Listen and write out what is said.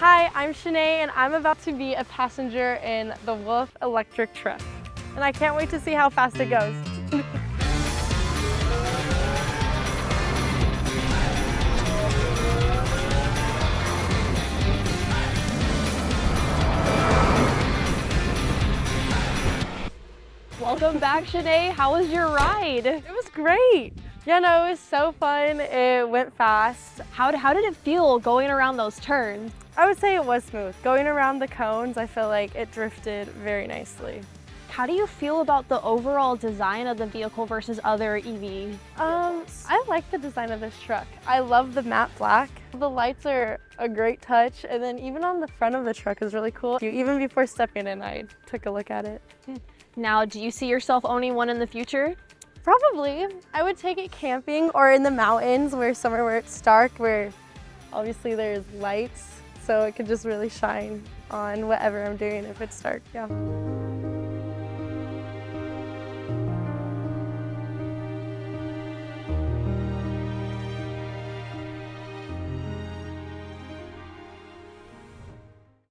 Hi, I'm Shanae and I'm about to be a passenger in the Wolf electric truck. And I can't wait to see how fast it goes. Welcome back, Shanae. How was your ride? It was great. Yeah, no, it was so fun. It went fast. How did it feel going around those turns? I would say it was smooth. Going around the cones, I feel like it drifted very nicely. How do you feel about the overall design of the vehicle versus other EV? I like the design of this truck. I love the matte black. The lights are a great touch, and then even on the front of the truck is really cool. Even before stepping in, I took a look at it. Now, do you see yourself owning one in the future? Probably. I would take it camping or in the mountains somewhere where it's dark, where obviously there's lights, so it could just really shine on whatever I'm doing if it's dark, yeah.